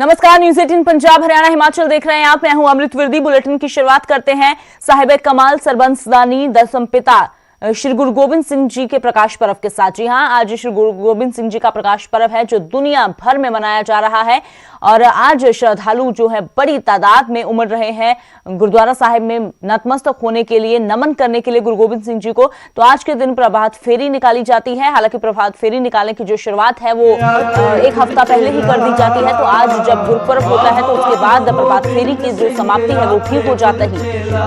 नमस्कार, न्यूज़ 18 पंजाब हरियाणा हिमाचल देख रहे हैं आप। मैं हूं अमृत विरदी। बुलेटिन की शुरुआत करते हैं। साहिब कमाल सरबंसदानी दसम पिता श्री गुरु गोबिंद सिंह जी के प्रकाश पर्व के साथ। जी हां, आज श्री गुरु गोबिंद सिंह जी का प्रकाश पर्व है जो दुनिया भर में मनाया जा रहा है और आज श्रद्धालु जो है बड़ी तादाद में उमड़ रहे हैं गुरुद्वारा साहिब में नतमस्तक होने के लिए, नमन करने के लिए गुरु गोबिंद सिंह जी को। तो आज के दिन प्रभात फेरी निकाली जाती है। हालांकि प्रभात फेरी निकालने की जो शुरुआत है वो एक हफ्ता पहले ही कर दी जाती है। तो आज जब गुरुपर्व होता है तो उसके बाद प्रभात फेरी की जो समाप्ति है वो ठीक हो जाता ही। तो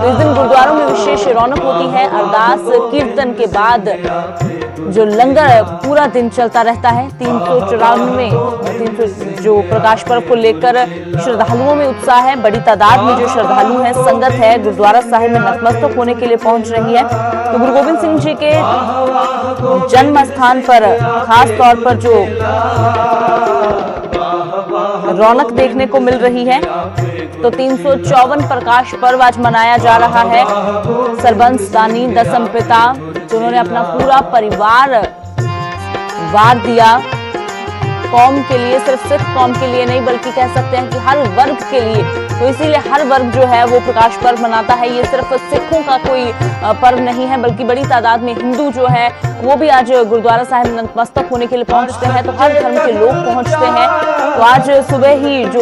इस दिन गुरुद्वारों में विशेष रौनक होती है। अरदास कीर्तन के बाद जो लंगर पूरा दिन चलता रहता है। 394 जो प्रकाश पर्व को लेकर श्रद्धालुओं में उत्साह है। बड़ी तादाद में जो श्रद्धालु हैं, संगत है, गुरुद्वारा साहिब में नतमस्तक होने के लिए पहुंच रही है। तो गुरु गोबिंद सिंह जी के जन्म स्थान पर खास तौर पर जो रौनक देखने को मिल रही है। तो 354 प्रकाश पर्व आज मनाया जा रहा है। सरबंसदानी दसम पिता जिन्होंने अपना पूरा परिवार वार दिया कौम के लिए, सिर्फ सिख कौम के लिए नहीं बल्कि कह सकते हैं कि हर वर्ग के लिए। तो इसीलिए हर वर्ग जो है वो प्रकाश पर्व मनाता है। ये सिर्फ सिखों का कोई पर्व नहीं है बल्कि बड़ी तादाद में हिंदू जो है वो भी आज गुरुद्वारा साहिब नतमस्तक होने के लिए पहुंचते हैं। तो हर धर्म के लोग पहुंचते हैं। तो आज सुबह ही जो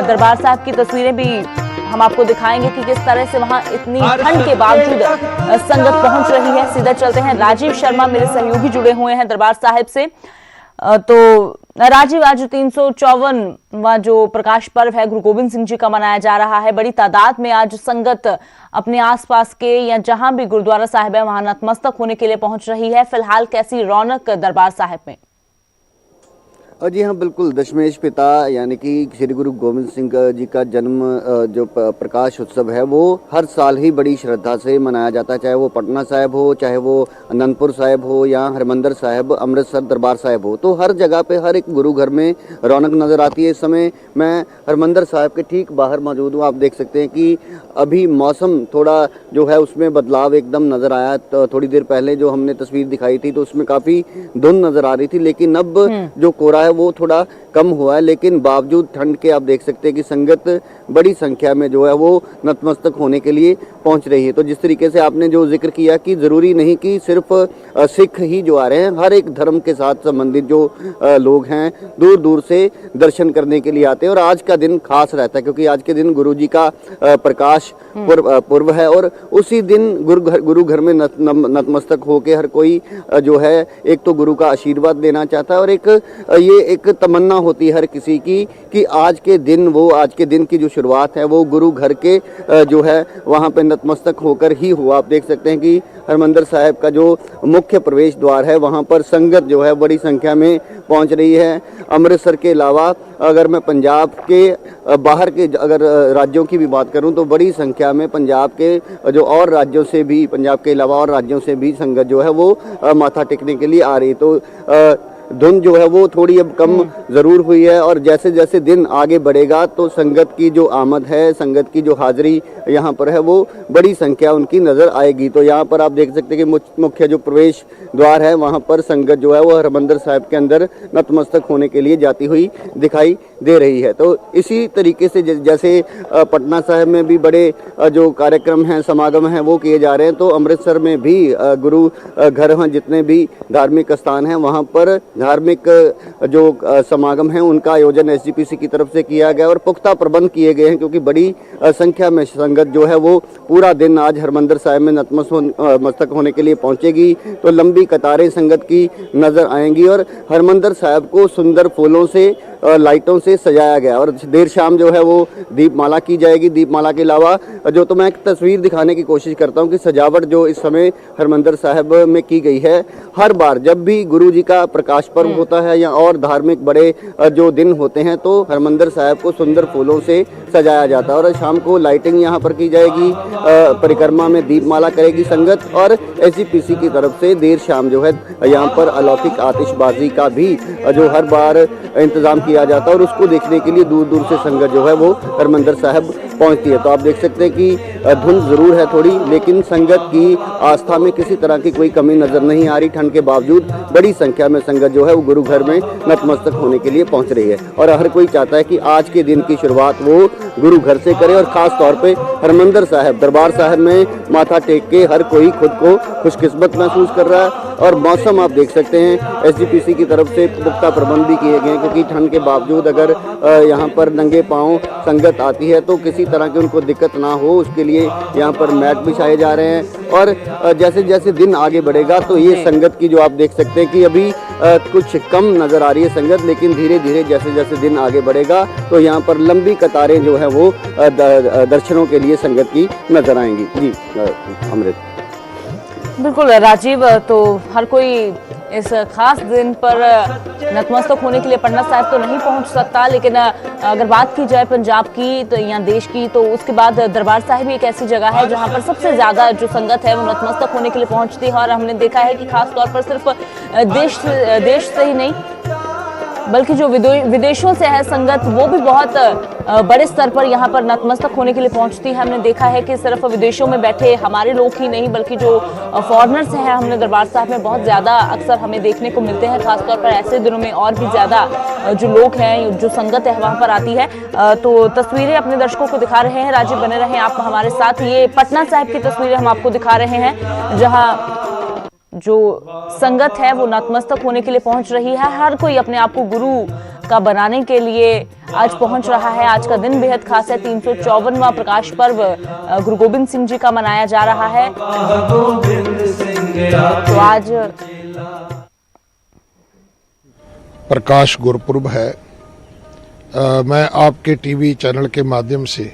दरबार साहिब की तस्वीरें भी हम आपको दिखाएंगे कि किस तरह से वहां इतनी ठंड के बावजूद संगत पहुंच रही है। सीधा चलते हैं, राजीव शर्मा मेरे सहयोगी जुड़े हुए हैं दरबार साहिब से। तो राजीव, आज 354वां जो प्रकाश पर्व है गुरु गोबिंद सिंह जी का मनाया जा रहा है। बड़ी तादाद में आज संगत अपने आसपास के या जहां भी गुरुद्वारा साहिब है वहां नतमस्तक होने के लिए पहुंच रही है। फिलहाल कैसी रौनक दरबार साहिब में? जी हाँ, बिल्कुल। दशमेश पिता यानी कि श्री गुरु गोबिंद सिंह जी का जन्म जो प्रकाश उत्सव है वो हर साल ही बड़ी श्रद्धा से मनाया जाता है। चाहे वो पटना साहिब हो, चाहे वो अनंतपुर साहिब हो या हरमंदिर साहिब, अमृतसर दरबार साहिब हो, तो हर जगह पे हर एक गुरु घर में रौनक नज़र आती है। इस समय मैं हरमंदिर साहिब के ठीक बाहर मौजूद हूँ। आप देख सकते हैं कि अभी मौसम थोड़ा जो है उसमें बदलाव एकदम नज़र आया। तो थोड़ी देर पहले जो हमने तस्वीर दिखाई थी तो उसमें काफ़ी धुंध नज़र आ रही थी, लेकिन अब जो कोहरा है वो थोड़ा कम हुआ है। लेकिन बावजूद ठंड के आप देख सकते हैं कि संगत बड़ी संख्या में जो है वो नतमस्तक होने के लिए पहुंच रही है। तो जिस तरीके से आपने जो जिक्र किया कि जरूरी नहीं कि सिर्फ सिख ही जो आ रहे हैं, हर एक धर्म के साथ संबंधित जो लोग हैं दूर दूर से दर्शन करने के लिए आते हैं। और आज का दिन खास रहता है क्योंकि आज के दिन गुरु जी का प्रकाश पर्व है और उसी दिन गुरु घर में नतमस्तक होके हर कोई जो है एक तो गुरु का आशीर्वाद लेना चाहता है और ये एक तमन्ना होती है हर किसी की कि आज के दिन की जो शुरुआत है वो गुरु घर के जो है वहाँ पे नतमस्तक होकर ही हुआ। आप देख सकते हैं कि हरमंदिर साहिब का जो मुख्य प्रवेश द्वार है वहाँ पर संगत जो है बड़ी संख्या में पहुँच रही है। अमृतसर के अलावा अगर मैं पंजाब के बाहर के अगर राज्यों की भी बात करूं तो बड़ी संख्या में पंजाब के जो और राज्यों से भी, पंजाब के अलावा और राज्यों से भी संगत जो है वो माथा टेकने के लिए आ रही। तो धुंध जो है वो थोड़ी अब कम जरूर हुई है और जैसे जैसे दिन आगे बढ़ेगा तो संगत की जो आमद है, संगत की जो हाजिरी यहाँ पर है वो बड़ी संख्या उनकी नजर आएगी। तो यहाँ पर आप देख सकते हैं कि मुख्य जो प्रवेश द्वार है वहाँ पर संगत जो है वो हरमंदिर साहिब के अंदर नतमस्तक होने के लिए जाती हुई दिखाई दे रही है। तो इसी तरीके से जैसे पटना साहिब में भी बड़े जो कार्यक्रम हैं, समागम हैं वो किए जा रहे हैं, तो अमृतसर में भी गुरु घर हैं, जितने भी धार्मिक स्थान हैं वहाँ पर धार्मिक जो समागम हैं उनका आयोजन एसजीपीसी की तरफ से किया गया और पुख्ता प्रबंध किए गए हैं क्योंकि बड़ी संख्या में संगत जो है वो पूरा दिन आज हरमंदिर साहिब में नतमस्तक होने के लिए पहुंचेगी। तो लंबी कतारें संगत की नजर आएंगी और हरमंदिर साहिब को सुंदर फूलों से, लाइटों से सजाया गया और देर शाम जो है वो दीपमाला की जाएगी। दीपमाला के अलावा जो तो मैं एक तस्वीर दिखाने की कोशिश करता हूँ कि सजावट जो इस समय हरमंदिर साहिब में की गई है, हर बार जब भी गुरु जी का प्रकाश पर्व होता है या और धार्मिक बड़े जो दिन होते हैं तो हरमंदिर साहिब को सुंदर फूलों से सजाया जाता है और शाम को लाइटिंग यहाँ पर की जाएगी। परिक्रमा में दीपमाला करेगी संगत और एसजीपीसी की तरफ से देर शाम जो है यहाँ पर अलौकिक आतिशबाजी का भी जो हर बार इंतजाम किया जाता है और उसको देखने के लिए दूर दूर से संगत जो है वो हरमंदिर साहिब पहुंचती है। तो आप देख सकते हैं कि धुंध जरूर है थोड़ी, लेकिन संगत की आस्था में किसी तरह की कोई कमी नजर नहीं आ रही। ठंड के बावजूद बड़ी संख्या में संगत जो है वो गुरु घर में नतमस्तक होने के लिए पहुंच रही है और हर कोई चाहता है कि आज के दिन की शुरुआत वो गुरु घर से करे और खास तौर पे हरमंदिर साहिब दरबार साहिब में माथा टेक के हर कोई खुद को खुशकिस्मत महसूस कर रहा है। और मौसम आप देख सकते हैं एसजीपीसी की तरफ से पुख्ता प्रबंध भी किए गए हैं, क्योंकि ठंड के बावजूद अगर यहाँ पर नंगे पांव संगत आती है तो किसी तरह की उनको दिक्कत ना हो, उसके लिए यहाँ पर मैट बिछाए जा रहे हैं। और जैसे जैसे दिन आगे बढ़ेगा तो ये संगत की जो आप देख सकते हैं कि अभी कुछ कम नजर आ रही है संगत, लेकिन धीरे धीरे जैसे जैसे दिन आगे बढ़ेगा तो यहाँ पर लंबी कतारें जो है वो दर्शनों के लिए संगत की नजर आएंगी। जी अमृत। बिल्कुल राजीव, तो हर कोई इस खास दिन पर नतमस्तक होने के लिए पटना साहिब तो नहीं पहुंच सकता, लेकिन अगर बात की जाए पंजाब की तो या देश की, तो उसके बाद दरबार साहिब एक ऐसी जगह है जहां पर सबसे ज्यादा जो संगत है वो नतमस्तक होने के लिए पहुंचती है। और हमने देखा है कि खास तौर पर सिर्फ देश से ही नहीं बल्कि जो विदेशों से है संगत, वो भी बहुत बड़े स्तर पर यहाँ पर नतमस्तक होने के लिए पहुंचती है। हमने देखा है कि सिर्फ विदेशों में बैठे हमारे लोग ही नहीं बल्कि जो फॉरेनर्स हैं, हमने दरबार साहिब में बहुत ज्यादा अक्सर हमें देखने को मिलते हैं। खासतौर पर ऐसे दिनों में और भी ज्यादा जो लोग हैं, जो संगत है वहां पर आती है। तो तस्वीरें अपने दर्शकों को दिखा रहे हैं। राजीव बने रहे आप हमारे साथ। ये पटना साहिब की तस्वीरें हम आपको दिखा रहे हैं जहाँ जो संगत है वो नतमस्तक होने के लिए पहुंच रही है। हर कोई अपने आप को गुरु का बनाने के लिए आज पहुंच रहा है। आज का दिन बेहद खास है। 354वां प्रकाश पर्व गुरु गोविंद सिंह जी का मनाया जा रहा है। तो आज प्रकाश गुरुपुरब है। मैं आपके टीवी चैनल के माध्यम से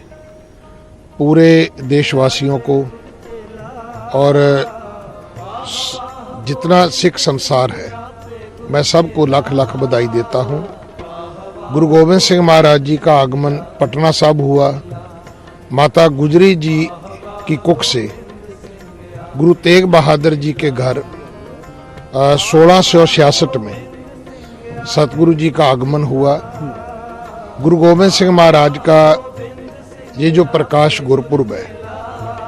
पूरे देशवासियों को और जितना सिख संसार है, मैं सबको लाख लाख बधाई देता हूँ। गुरु गोविंद सिंह महाराज जी का आगमन पटना साहिब हुआ। माता गुजरी जी की कुख से गुरु तेग बहादुर जी के घर 1666 में सतगुरु जी का आगमन हुआ। गुरु गोविंद सिंह महाराज का ये जो प्रकाश गुरुपुरब है,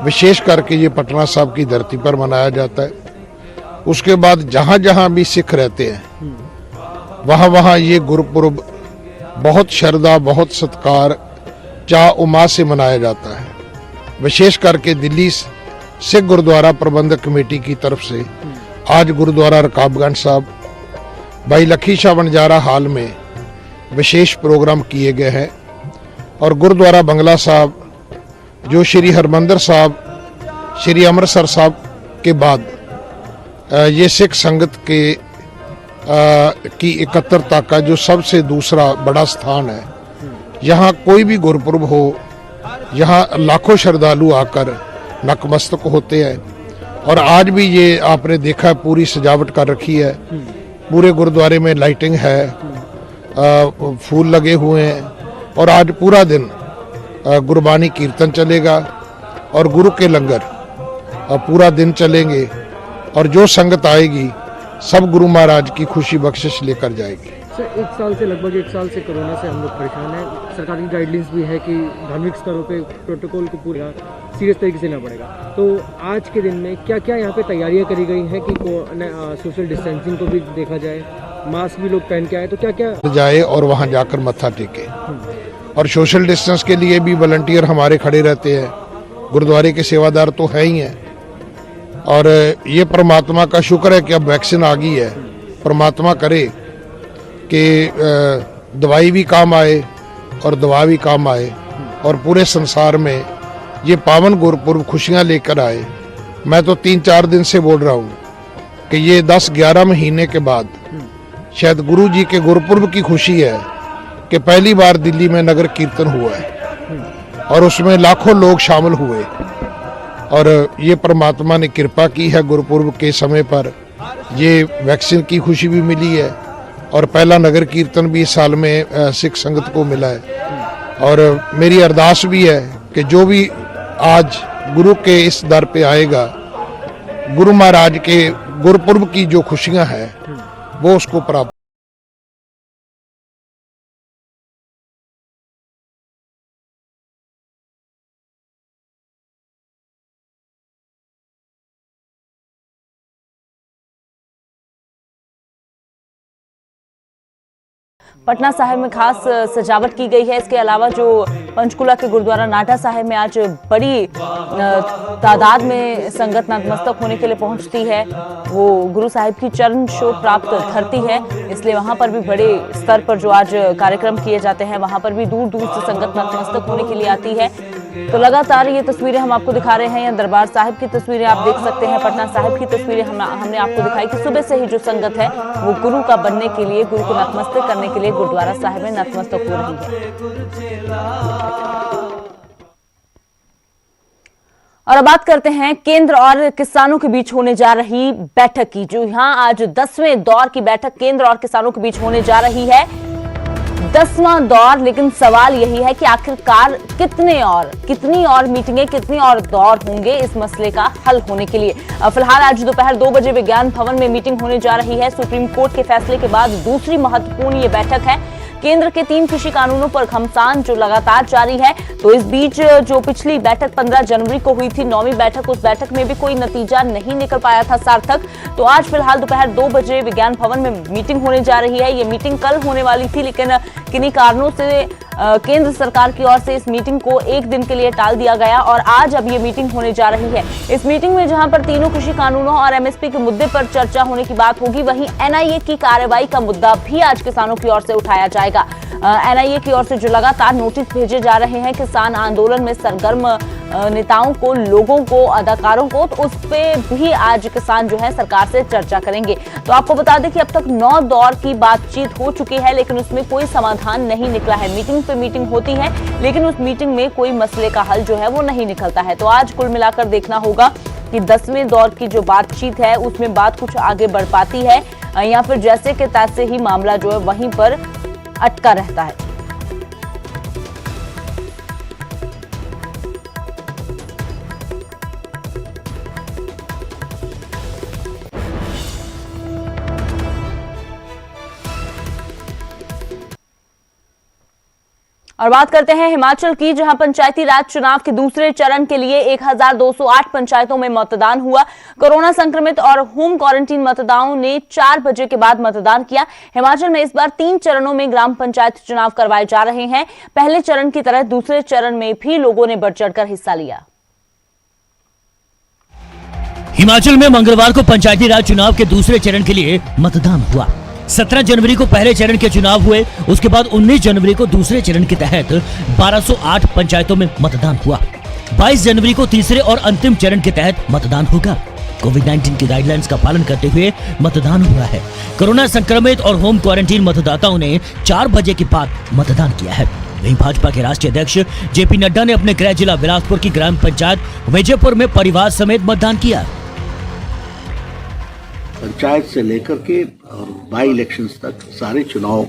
विशेष करके ये पटना साहिब की धरती पर मनाया जाता है। उसके बाद जहाँ जहाँ भी सिख रहते हैं वहाँ वहाँ ये गुरुपुरब बहुत श्रद्धा, बहुत सत्कार, चाह उमा से मनाया जाता है। विशेष करके दिल्ली सिख गुरुद्वारा प्रबंधक कमेटी की तरफ से आज गुरुद्वारा रकाबगंज साहब भाई लखी शाह बंजारा हाल में विशेष प्रोग्राम किए गए हैं। और गुरुद्वारा बंगला साहब जो श्री हरमंदिर साहब, श्री अमृतसर साहब के बाद ये सिख संगत के की एकत्रता का जो सबसे दूसरा बड़ा स्थान है। यहाँ कोई भी गुरुपुरब हो, यहाँ लाखों श्रद्धालु आकर नतमस्तक होते हैं। और आज भी ये आपने देखा पूरी सजावट कर रखी है। पूरे गुरुद्वारे में लाइटिंग है, फूल लगे हुए हैं। और आज पूरा दिन गुरबानी कीर्तन चलेगा और गुरु के लंगर पूरा दिन चलेंगे। और जो संगत आएगी सब गुरु महाराज की खुशी बख्शिश लेकर जाएगी। सर, लगभग एक साल से कोरोना से हम लोग परेशान हैं। सरकार की गाइडलाइंस भी है कि धार्मिक स्तरों पे प्रोटोकॉल को पूरा सीरियस तरीके से लेना पड़ेगा। तो आज के दिन में क्या क्या यहाँ पे तैयारियाँ करी गई हैं कि सोशल डिस्टेंसिंग को भी देखा जाए, मास्क भी लोग पहन के आए, तो क्या क्या जाए और वहाँ जाकर मत्था टेके। और सोशल डिस्टेंस के लिए भी वॉलंटियर हमारे खड़े रहते हैं। गुरुद्वारे के सेवादार तो है ही हैं। और ये परमात्मा का शुक्र है कि अब वैक्सीन आ गई है। परमात्मा करे कि दवाई भी काम आए और दवा भी काम आए और पूरे संसार में ये पावन गुरुपुरब खुशियाँ लेकर आए। मैं तो 3-4 दिन से बोल रहा हूँ कि ये 10-11 महीने के बाद शायद गुरु जी के गुरुपुरब की खुशी है कि पहली बार दिल्ली में नगर कीर्तन हुआ है और उसमें लाखों लोग शामिल हुए। और ये परमात्मा ने कृपा की है, गुरुपुरब के समय पर ये वैक्सीन की खुशी भी मिली है और पहला नगर कीर्तन भी इस साल में सिख संगत को मिला है। और मेरी अरदास भी है कि जो भी आज गुरु के इस दर पे आएगा, गुरु महाराज के गुरुपुरब की जो खुशियां हैं वो उसको प्राप्त पटना साहिब में खास सजावट की गई है। इसके अलावा जो पंचकुला के गुरुद्वारा नाटा साहिब में आज बड़ी तादाद में संगत नतमस्तक होने के लिए पहुंचती है। वो गुरु साहिब की चरण छूह प्राप्त धरती है, इसलिए वहां पर भी बड़े स्तर पर जो आज कार्यक्रम किए जाते हैं, वहां पर भी दूर दूर से संगत नतमस्तक होने के लिए आती है। तो लगातार ये तस्वीरें हम आपको दिखा रहे हैं। या दरबार साहिब की तस्वीरें आप देख सकते हैं, पटना साहिब की तस्वीरें हमने आपको दिखाई कि सुबह से ही जो संगत है वो गुरु का बनने के लिए, गुरु को नतमस्तक करने के लिए गुरुद्वारा साहिब में नतमस्तक हो रही है। और अब बात करते हैं केंद्र और किसानों के बीच होने जा रही बैठक की। जो यहां आज 10वें दौर की बैठक केंद्र और किसानों के बीच होने जा रही है। 10वां दौर, लेकिन सवाल यही है कि आखिरकार कितनी और मीटिंगें, कितनी और दौर होंगे इस मसले का हल होने के लिए। फिलहाल आज दोपहर 2 बजे विज्ञान भवन में मीटिंग होने जा रही है। सुप्रीम कोर्ट के फैसले के बाद दूसरी महत्वपूर्ण ये बैठक है। केंद्र के 3 कृषि कानूनों पर घमासान जो लगातार जारी है। तो इस बीच जो पिछली बैठक 15 जनवरी को हुई थी, 9वीं बैठक, उस बैठक में भी कोई नतीजा नहीं निकल पाया था सार्थक। तो आज फिलहाल दोपहर 2 बजे विज्ञान भवन में मीटिंग होने जा रही है। ये मीटिंग कल होने वाली थी, लेकिन किन्हीं कारणों से केंद्र सरकार की ओर से इस मीटिंग को एक दिन के लिए टाल दिया गया और आज अब ये मीटिंग होने जा रही है। इस मीटिंग में जहां पर तीनों कृषि कानूनों और एमएसपी के मुद्दे पर चर्चा होने की बात होगी, वहीं एनआईए की कार्रवाई का मुद्दा भी आज किसानों की ओर से उठाया जाएगा। एनआईए की ओर से जो लगातार नोटिस भेजे जा रहे हैं किसान आंदोलन में सरगर्म नेताओं को, लोगों को, अदाकारों को, तो उस पे भी आज किसान जो है सरकार से चर्चा करेंगे। तो आपको बता दें कि अब तक 9 दौर की बातचीत हो चुकी है, लेकिन उसमें कोई समाधान नहीं निकला है। मीटिंग पे मीटिंग होती है, लेकिन उस मीटिंग में कोई मसले का हल जो है वो नहीं निकलता है। तो आज कुल मिलाकर देखना होगा कि 10वें दौर की जो बातचीत है उसमें बात कुछ आगे बढ़ पाती है या फिर जैसे के तैसे ही मामला जो है वहीं पर अटका रहता है। और बात करते हैं हिमाचल की, जहां पंचायती राज चुनाव के दूसरे चरण के लिए 1208 पंचायतों में मतदान हुआ। कोरोना संक्रमित और होम क्वारंटीन मतदाताओं ने 4 बजे के बाद मतदान किया। हिमाचल में इस बार 3 चरणों में ग्राम पंचायत चुनाव करवाए जा रहे हैं। पहले चरण की तरह दूसरे चरण में भी लोगों ने बढ़ चढ़कर हिस्सा लिया। हिमाचल में मंगलवार को पंचायती राज चुनाव के दूसरे चरण के लिए मतदान हुआ। 17 जनवरी को पहले चरण के चुनाव हुए, उसके बाद 19 जनवरी को दूसरे चरण के तहत 1208 पंचायतों में मतदान हुआ। 22 जनवरी को तीसरे और अंतिम चरण के तहत मतदान होगा। कोविड-19 की गाइडलाइंस का पालन करते हुए मतदान हुआ है। कोरोना संक्रमित और होम क्वारंटीन मतदाताओं ने 4 बजे के बाद मतदान किया है। वहीं भाजपा के राष्ट्रीय अध्यक्ष जेपी नड्डा ने अपने गृह जिला बिलासपुर की ग्राम पंचायत विजयपुर में परिवार समेत मतदान किया। पंचायत से लेकर के और बाई इलेक्शंस तक सारे चुनाव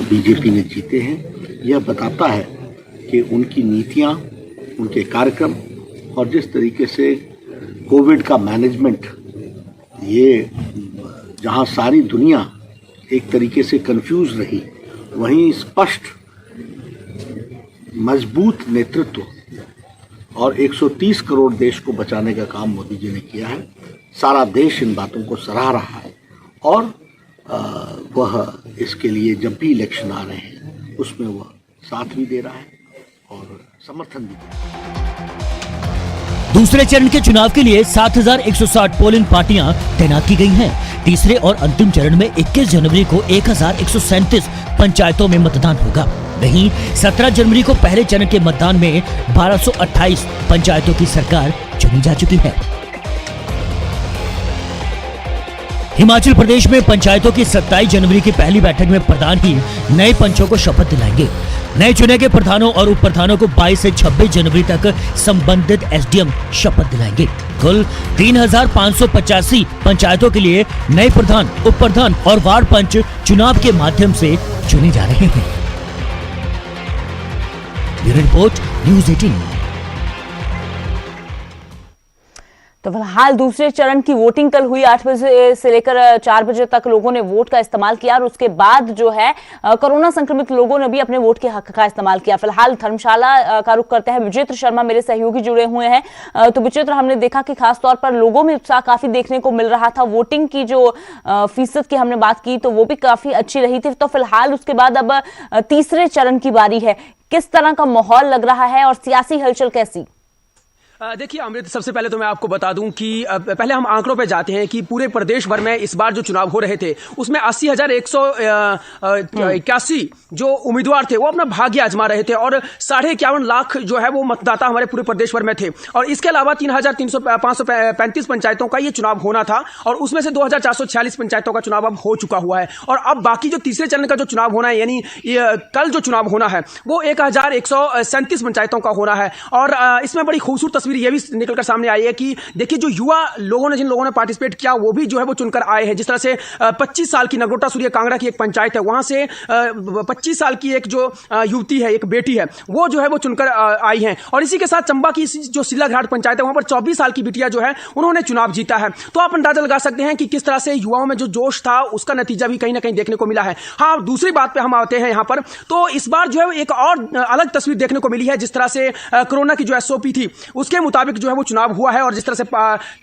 बीजेपी ने जीते हैं। यह बताता है कि उनकी नीतियां, उनके कार्यक्रम और जिस तरीके से कोविड का मैनेजमेंट, ये जहां सारी दुनिया एक तरीके से कंफ्यूज रही, वहीं स्पष्ट मजबूत नेतृत्व और 130 करोड़ देश को बचाने का काम मोदी जी ने किया है। सारा देश इन बातों को सराह रहा है और वह इसके लिए जब भी इलेक्शन आ रहे हैं उसमें वह साथ भी दे रहा है और समर्थन भी दे रहा है। दूसरे चरण के चुनाव के लिए 7160 पोलिंग पार्टियां तैनात की गई हैं। तीसरे और अंतिम चरण में 21 जनवरी को 1137 पंचायतों में मतदान होगा। वहीं 17 जनवरी को पहले चरण के मतदान में 1228 पंचायतों की सरकार चुनी जा चुकी है। हिमाचल प्रदेश में पंचायतों की 27 जनवरी की पहली बैठक में प्रधान ही नए पंचों को शपथ दिलाएंगे। नए चुने गए प्रधानों और उप प्रधानों को 22 से 26 जनवरी तक संबंधित एसडीएम शपथ दिलाएंगे। कुल 3585 पंचायतों के लिए नए प्रधान, उप प्रधान और वार्ड पंच चुनाव के माध्यम से चुने जा रहे हैं। Bureau report, news 18। तो फिलहाल दूसरे चरण की वोटिंग कल हुई। 8 बजे से लेकर 4 बजे तक लोगों ने वोट का इस्तेमाल किया और उसके बाद जो है कोरोना संक्रमित लोगों ने भी अपने वोट के हक का इस्तेमाल किया। फिलहाल धर्मशाला का रुख करते हैं, विचित्र शर्मा मेरे सहयोगी जुड़े हुए हैं। तो विचित्र, हमने देखा कि खासतौर पर लोगों में उत्साह काफी देखने को मिल रहा था। वोटिंग की जो फीसद की हमने बात की तो वो भी काफी अच्छी रही थी। तो फिलहाल उसके बाद अब तीसरे चरण की बारी है। किस तरह का माहौल लग रहा है और सियासी हलचल कैसी? देखिए अमृत, सबसे पहले तो मैं आपको बता दूं कि पहले हम आंकड़ों पे जाते हैं कि पूरे प्रदेश भर में इस बार जो चुनाव हो रहे थे उसमें 80,181 जो उम्मीदवार थे वो अपना भाग्य आजमा रहे थे और 51.5 लाख जो है वो मतदाता हमारे पूरे प्रदेश भर में थे। और इसके अलावा 3,535 पंचायतों का ये चुनाव होना था और उसमें से 2,446 पंचायतों का चुनाव अब हो चुका हुआ है। और अब बाकी जो तीसरे चरण का जो चुनाव होना है, यानी कल जो चुनाव होना है वो 1,137 पंचायतों का होना है। और इसमें बड़ी खूबसूरत तस्वीर ये भी निकलकर सामने आई है कि देखिए जो युवा लोगों ने, जिन लोगों ने पार्टिसिपेट किया वो भी जो है वो चुनकर आए हैं। जिस तरह से 25 साल की नगरोटा सूर्य कांगड़ा की एक पंचायत है, वहां से 25 साल की एक जो युवती है, एक बेटी है, वो जो है वो चुनकर आई है। और इसी के साथ चंबा की जो सिल्लाघाट पंचायत है वहां पर 24 साल की बिटिया जो है उन्होंने चुनाव जीता है। तो आप अंदाजा लगा सकते हैं कि किस तरह से युवाओं में जो जोश था उसका नतीजा भी कहीं ना कहीं देखने को मिला है। हाँ, दूसरी बात पे हम आते हैं यहाँ पर, तो इस बार जो है एक और अलग तस्वीर देखने को मिली है। जिस तरह से कोरोना की जो SOP थी उसके मुताबिक जो है वो चुनाव हुआ है और जिस तरह से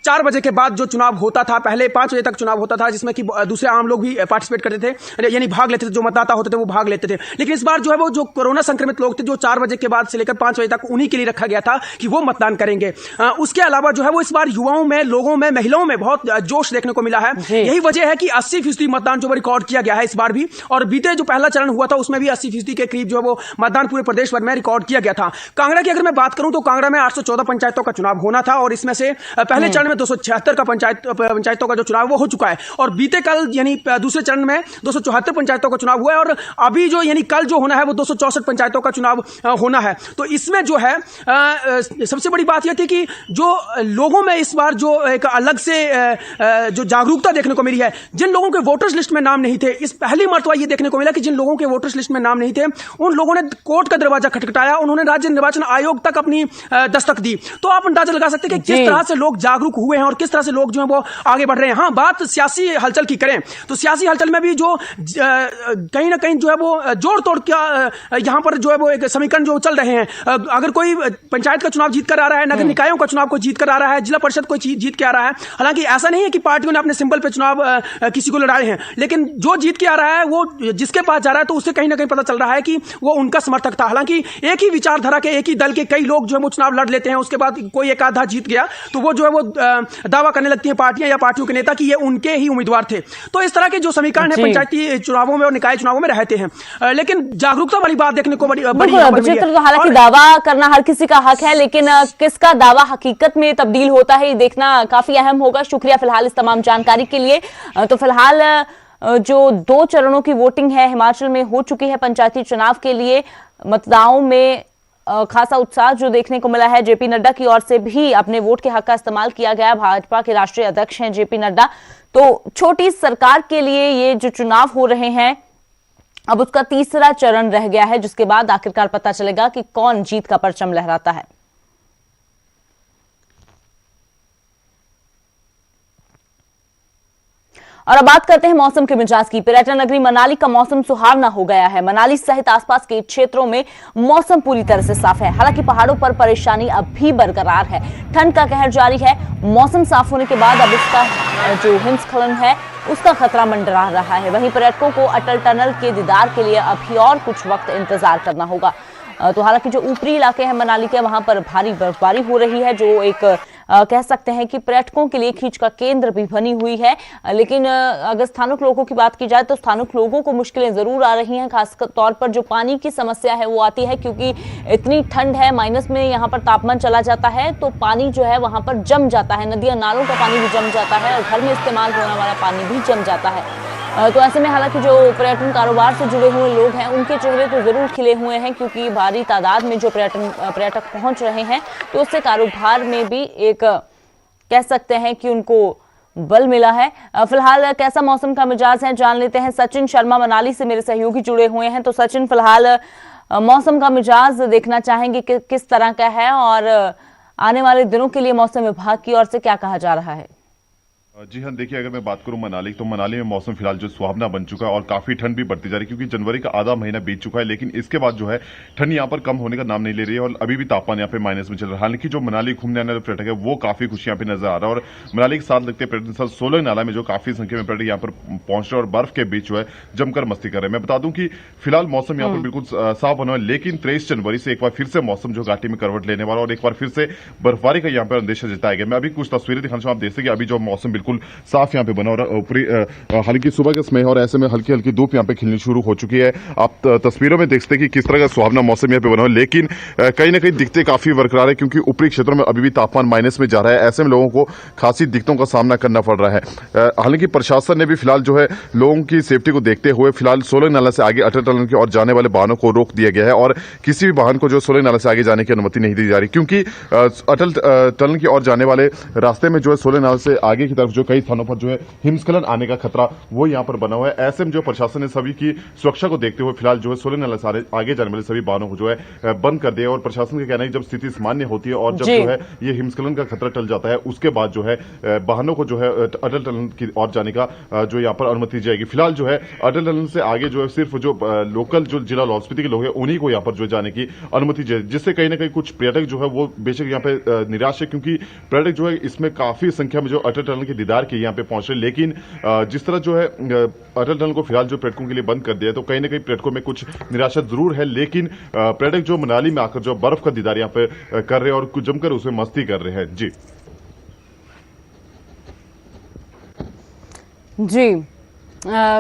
4 बजे के बाद जो चुनाव होता था, पहले 5 बजे तक चुनाव होता था जिसमें कि दूसरे आम लोग भी पार्टिसिपेट करते थे, यानी भाग लेते थे, जो मतदाता होते थे वो भाग लेते थे। लेकिन इस बार जो है वो जो कोरोना संक्रमित लोग थे जो 4 बजे के बाद से लेकर 5 बजे तक उन्हीं के लिए रखा गया था कि वो मतदान करेंगे। उसके अलावा जो है वो इस बार युवाओं में, लोगों में, महिलाओं में बहुत जोश देखने को मिला है। यही वजह है कि 80% मतदान जो रिकॉर्ड किया गया है इस बार भी। और बीते जो पहला चरण हुआ था उसमें भी 80% के करीब जो है वो मतदान पूरे प्रदेश भर में रिकॉर्ड किया गया था। कांगड़ा की अगर मैं बात करूं तो कांगड़ा में 814 पंचायतों का चुनाव होना था और इसमें से पहले चरण में 276 का पंचायतों का जो चुनाव वो हो चुका है और बीते कल यानी दूसरे चरण में 274 पंचायतों का चुनाव हुआ है और अभी जो यानी कल जो होना है वो 264 पंचायतों का चुनाव होना है। तो इसमें जो है सबसे बड़ी बात यह थी कि जो लोगों में इस बार जो एक अलग से जो जागरूकता देखने को मिली है, जिन लोगों के वोटर्स लिस्ट में नाम नहीं थे, इस पहली मर्तबा ये देखने को मिला कि जिन लोगों के वोटर्स लिस्ट में नाम नहीं थे उन लोगों ने कोर्ट का दरवाजा खटखटाया, उन्होंने राज्य निर्वाचन आयोग तक अपनी दस्तक दी। तो आप अंदाजा लगा सकते हैं कि किस तरह से लोग जागरूक हुए हैं और किस तरह से लोग जो है वो आगे बढ़ रहे हैं। हाँ, बात सियासी हलचल की करें तो सियासी हलचल में भी जो कहीं ना कहीं जो है वो जोड़ तोड़ का यहाँ पर जो है वो एक समीकरण जो चल रहे हैं। अगर कोई पंचायत का चुनाव जीत कर आ रहा है, नगर निकायों का चुनाव को जीत कर आ रहा है, जिला परिषद को जीत के आ रहा है, हालांकि ऐसा नहीं है कि पार्टियों ने अपने सिंबल पे चुनाव किसी को लड़ाए हैं, लेकिन जो जीत के आ रहा है वो जिसके पास जा रहा है तो उससे कहीं ना कहीं पता चल रहा है कि वो उनका समर्थक था। हालांकि एक ही विचारधारा के, एक ही दल के कई लोग जो है वो चुनाव लड़ लेते हैं, उसके बाद कोई एक आधा जीत गया तो वो जो है वो दावा करने लगती हैं पार्टियां या पार्टियों के नेता कि ये उनके ही उम्मीदवार थे। तो इस तरह के जो समीकरण है पंचायती चुनावों में और निकाय चुनावों में रहते हैं, लेकिन जागरूकता वाली बात देखने को बड़ी तो हालांकि दावा करना हर किसी का हक है, लेकिन किसका दावा हकीकत में तब्दील होता है ये देखना काफी अहम होगा। शुक्रिया फिलहाल इस तमाम जानकारी के लिए। तो फिलहाल जो 2 चरणों की वोटिंग है हिमाचल में हो चुकी है पंचायती चुनाव के लिए, मतदाताओं में खासा उत्साह जो देखने को मिला है। जेपी नड्डा की ओर से भी अपने वोट के हक का इस्तेमाल किया गया। भाजपा के राष्ट्रीय अध्यक्ष हैं जेपी नड्डा। तो छोटी सरकार के लिए ये जो चुनाव हो रहे हैं अब उसका तीसरा चरण रह गया है, जिसके बाद आखिरकार पता चलेगा कि कौन जीत का परचम लहराता है। और अब बात करते हैं मौसम के मिजाज की। पर्यटन नगरी मनाली का मौसम सुहावना हो गया है। मनाली सहित आसपास के क्षेत्रों में मौसम पूरी तरह से साफ है। हालांकि पहाड़ों पर परेशानी अब भी बरकरार है। ठंड का कहर जारी है। मौसम साफ होने के बाद अब इसका जो हिमस्खलन है उसका खतरा मंडरा रहा है। वहीं पर्यटकों को अटल टनल के दीदार के लिए अभी और कुछ वक्त इंतजार करना होगा। तो हालांकि जो ऊपरी इलाके हैं मनाली के, वहां पर भारी बर्फबारी हो रही है, जो एक कह सकते हैं कि पर्यटकों के लिए खींच का केंद्र भी बनी हुई है। लेकिन अगर स्थानिक लोगों की बात की जाए तो स्थानिक लोगों को मुश्किलें जरूर आ रही हैं। खास तौर पर जो पानी की समस्या है वो आती है, क्योंकि इतनी ठंड है, माइनस में यहाँ पर तापमान चला जाता है तो पानी जो है वहां पर जम जाता है। नदियां नालों का पानी भी जम जाता है और घर में इस्तेमाल होने वाला पानी भी जम जाता है। तो ऐसे में हालांकि जो पर्यटन कारोबार से जुड़े हुए लोग हैं उनके चेहरे तो जरूर खिले हुए हैं, क्योंकि भारी तादाद में जो पर्यटक पहुंच रहे हैं तो उससे कारोबार में भी एक कह सकते हैं कि उनको बल मिला है। फिलहाल कैसा मौसम का मिजाज है जान लेते हैं। सचिन शर्मा मनाली से मेरे सहयोगी जुड़े हुए हैं। तो सचिन, फिलहाल मौसम का मिजाज देखना चाहेंगे कि किस तरह का है और आने वाले दिनों के लिए मौसम विभाग की ओर से क्या कहा जा रहा है? जी हाँ, देखिए अगर मैं बात करूं मनाली, तो मनाली में मौसम फिलहाल जो सुहावना बन चुका है और काफी ठंड भी बढ़ती जा रही है, क्योंकि जनवरी का आधा महीना बीत चुका है, लेकिन इसके बाद जो है ठंड यहाँ पर कम होने का नाम नहीं ले रही है और अभी भी तापमान यहाँ पे माइनस में चल रहा है। हालांकि जो मनाली घूमने आने वाले पर्यटक है वो काफी खुशी यहाँ पे नजर आ रहा है और मनाली के साथ लगते पर्यटन स्थल सोलंग नाला में जो काफी संख्या में पर्यटक यहाँ पर पहुंच रहे हैं और बर्फ के बीच जो है जमकर मस्ती कर रहे हैं। मैं बता दूं कि फिलहाल मौसम यहाँ पर बिल्कुल साफ बना है, लेकिन 23 जनवरी से एक बार फिर से मौसम जो घाटी में करवट लेने वाला और एक बार फिर से बर्फबारी का यहाँ पर अंदेशा जताया गया। मैं अभी कुछ तस्वीरें दिखाना चाहूँ, आप देख सकते अभी जो मौसम बिल्कुल साफ यहाँ पे बना और ऊपरी हल्की सुबह के समय और ऐसे में हल्की हल्की धूप यहाँ पे खिलनी शुरू हो चुकी है। आप तस्वीरों में देख सकते हैं कि किस तरह का सुहावना मौसम यहाँ पे बना है, लेकिन कहीं ना कहीं दिक्कतें काफी बरकरार है, क्योंकि ऊपरी क्षेत्रों में अभी भी तापमान माइनस में जा रहा है। ऐसे में लोगों को खासी दिक्कतों का सामना करना पड़ रहा है। हालांकि प्रशासन ने भी फिलहाल जो है लोगों की सेफ्टी को देखते हुए फिलहाल सोलंग नाला से आगे अटल टनल की ओर जाने वाले वाहनों को रोक दिया गया है और किसी भी वाहन को जो सोलंग नाला से आगे जाने की अनुमति नहीं दी जा रही, क्योंकि अटल टनल की ओर जाने वाले रास्ते में जो है सोलंग नाला से आगे की तरफ जो कई स्थानों पर जो है हिमस्खलन आने का खतरा वो यहाँ पर बना हुआ है। ऐसे में जो प्रशासन ने सभी की सुरक्षा को देखते हुए फिलहाल जो है सोलंग नाला से आगे जाने वाले सभी वाहनों को जो है बंद कर दिया और प्रशासन का कहना है कि जब स्थिति सामान्य होती है और जब जो है ये हिमस्खलन का खतरा टल जाता है उसके बाद जो है वाहनों को जो है अटल टनल की ओर जाने का जो यहाँ पर अनुमति दी जाएगी। फिलहाल जो है अटल टनल से आगे जो है सिर्फ जो लोकल जो जिला लाहौल स्पीति के लोग हैं उन्हीं को यहाँ पर जो जाने की अनुमति दी, जिससे कहीं ना कहीं कुछ पर्यटक जो है वो बेशक यहाँ पे निराश है, क्योंकि पर्यटक जो है इसमें काफी संख्या में जो अटल टनल के दीदार के यहाँ पे पहुंच रहे, लेकिन जिस तरह जो है अटल टनल को फिलहाल जो पर्यटकों के लिए बंद कर दिया है तो कहीं ना कहीं पर्यटकों में कुछ निराशा जरूर है, लेकिन पर्यटक जो मनाली में आकर जो बर्फ का दीदार यहाँ पे कर रहे हैं और जमकर उसमें मस्ती कर रहे हैं। जी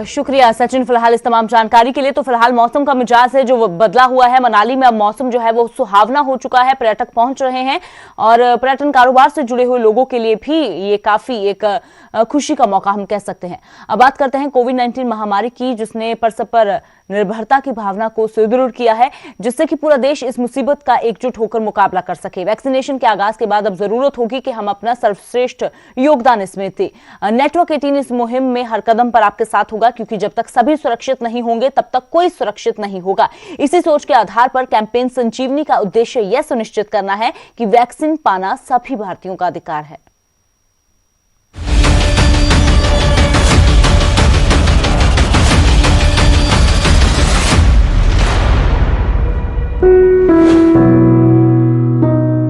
शुक्रिया सचिन फिलहाल इस तमाम जानकारी के लिए। तो फिलहाल मौसम का मिजाज है जो वो बदला हुआ है मनाली में, अब मौसम जो है वो सुहावना हो चुका है, पर्यटक पहुंच रहे हैं और पर्यटन कारोबार से जुड़े हुए लोगों के लिए भी ये काफी एक खुशी का मौका हम कह सकते हैं। अब बात करते हैं कोविड-19 महामारी की, जिसने पर सब पर निर्भरता की भावना को सुदृढ़ किया है, जिससे कि पूरा देश इस मुसीबत का एकजुट होकर मुकाबला कर सके। वैक्सीनेशन के आगाज के बाद अब जरूरत होगी कि हम अपना सर्वश्रेष्ठ योगदान इसमें दें। नेटवर्क 18 इस मुहिम में हर कदम पर आपके साथ होगा, क्योंकि जब तक सभी सुरक्षित नहीं होंगे तब तक कोई सुरक्षित नहीं होगा। इसी सोच के आधार पर कैंपेन संजीवनी का उद्देश्य यह सुनिश्चित करना है कि वैक्सीन पाना सभी भारतीयों का अधिकार है।